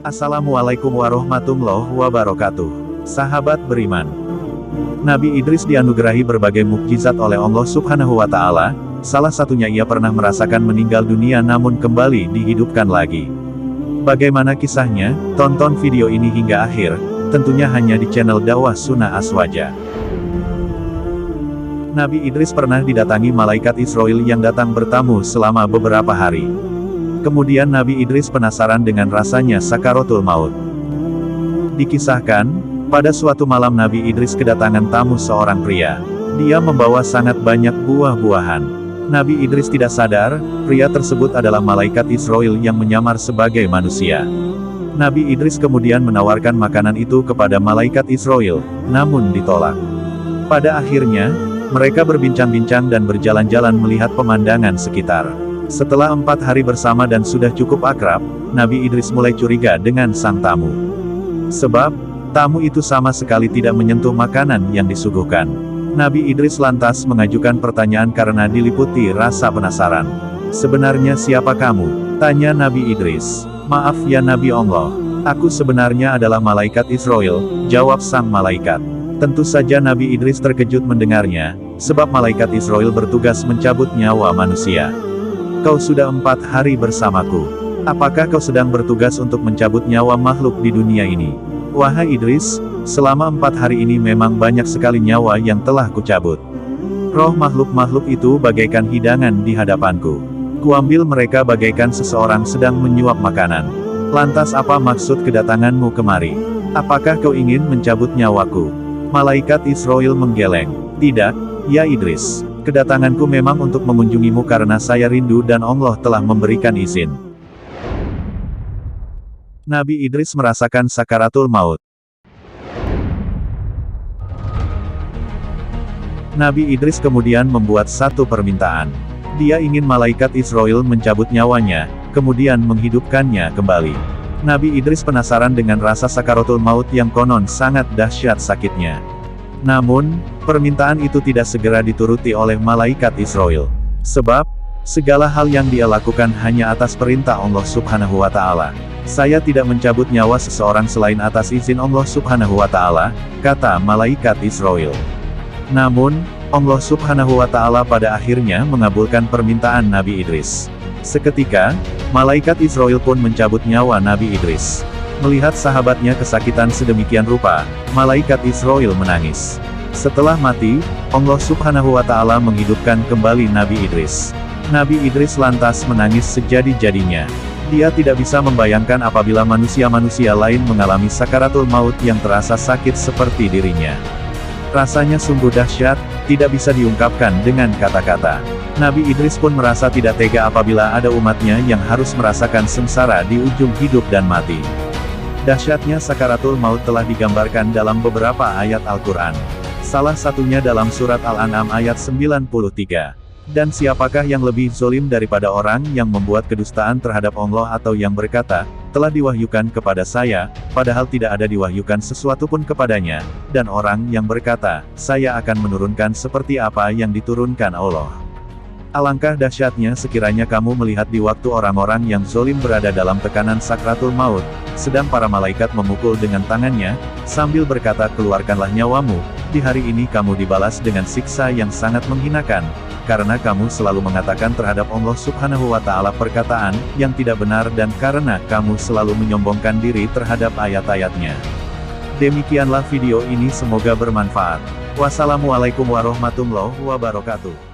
Assalamualaikum warahmatullahi wabarakatuh. Sahabat beriman, Nabi Idris dianugerahi berbagai mukjizat oleh Allah Subhanahu wa Ta'ala. Salah satunya ia pernah merasakan meninggal dunia namun kembali dihidupkan lagi. Bagaimana kisahnya? Tonton video ini hingga akhir, tentunya hanya di channel Dakwah Sunnah Aswaja. Nabi Idris pernah didatangi malaikat Israil yang datang bertamu selama beberapa hari. Kemudian Nabi Idris penasaran dengan rasanya sakaratul maut. Dikisahkan, pada suatu malam Nabi Idris kedatangan tamu seorang pria. Dia membawa sangat banyak buah-buahan. Nabi Idris tidak sadar, pria tersebut adalah malaikat Israil yang menyamar sebagai manusia. Nabi Idris kemudian menawarkan makanan itu kepada malaikat Israil, namun ditolak. Pada akhirnya, mereka berbincang-bincang dan berjalan-jalan melihat pemandangan sekitar. Setelah 4 hari bersama dan sudah cukup akrab, Nabi Idris mulai curiga dengan sang tamu. Sebab, tamu itu sama sekali tidak menyentuh makanan yang disuguhkan. Nabi Idris lantas mengajukan pertanyaan karena diliputi rasa penasaran. "Sebenarnya siapa kamu?" tanya Nabi Idris. "Maaf ya Nabi Allah, aku sebenarnya adalah malaikat Israil," jawab sang malaikat. Tentu saja Nabi Idris terkejut mendengarnya, sebab malaikat Israil bertugas mencabut nyawa manusia. "Kau sudah 4 hari bersamaku. Apakah kau sedang bertugas untuk mencabut nyawa makhluk di dunia ini?" "Wahai Idris, selama 4 hari ini memang banyak sekali nyawa yang telah kucabut. Roh makhluk-makhluk itu bagaikan hidangan di hadapanku. Kuambil mereka bagaikan seseorang sedang menyuap makanan. Lantas apa maksud kedatanganmu kemari? Apakah kau ingin mencabut nyawaku?" Malaikat Israil menggeleng. "Tidak, ya Idris. Kedatanganku memang untuk mengunjungimu karena saya rindu dan Allah telah memberikan izin." Nabi Idris merasakan sakaratul maut. Nabi Idris kemudian membuat satu permintaan. Dia ingin malaikat Israil mencabut nyawanya, kemudian menghidupkannya kembali. Nabi Idris penasaran dengan rasa sakaratul maut yang konon sangat dahsyat sakitnya. Namun, permintaan itu tidak segera dituruti oleh malaikat Israil. Sebab, segala hal yang dia lakukan hanya atas perintah Allah Subhanahu wa Ta'ala. "Saya tidak mencabut nyawa seseorang selain atas izin Allah Subhanahu wa Ta'ala," kata malaikat Israil. Namun, Allah Subhanahu wa Ta'ala pada akhirnya mengabulkan permintaan Nabi Idris. Seketika, malaikat Israil pun mencabut nyawa Nabi Idris. Melihat sahabatnya kesakitan sedemikian rupa, malaikat Israil menangis. Setelah mati, Allah Subhanahu wa Ta'ala menghidupkan kembali Nabi Idris. Nabi Idris lantas menangis sejadi-jadinya. Dia tidak bisa membayangkan apabila manusia-manusia lain mengalami sakaratul maut yang terasa sakit seperti dirinya. Rasanya sungguh dahsyat, tidak bisa diungkapkan dengan kata-kata. Nabi Idris pun merasa tidak tega apabila ada umatnya yang harus merasakan sengsara di ujung hidup dan mati. Dahsyatnya sakaratul maut telah digambarkan dalam beberapa ayat Al-Quran. Salah satunya dalam surat Al-An'am ayat 93. "Dan siapakah yang lebih zolim daripada orang yang membuat kedustaan terhadap Allah atau yang berkata, 'Telah diwahyukan kepada saya,' padahal tidak ada diwahyukan sesuatu pun kepadanya, dan orang yang berkata, 'Saya akan menurunkan seperti apa yang diturunkan Allah.' Alangkah dahsyatnya sekiranya kamu melihat di waktu orang-orang yang zolim berada dalam tekanan sakratul maut, sedang para malaikat memukul dengan tangannya, sambil berkata, 'Keluarkanlah nyawamu,' di hari ini kamu dibalas dengan siksa yang sangat menghinakan, karena kamu selalu mengatakan terhadap Allah Subhanahu wa Ta'ala perkataan yang tidak benar dan karena kamu selalu menyombongkan diri terhadap ayat-ayatnya." Demikianlah video ini, semoga bermanfaat. Wassalamualaikum warahmatullahi wabarakatuh.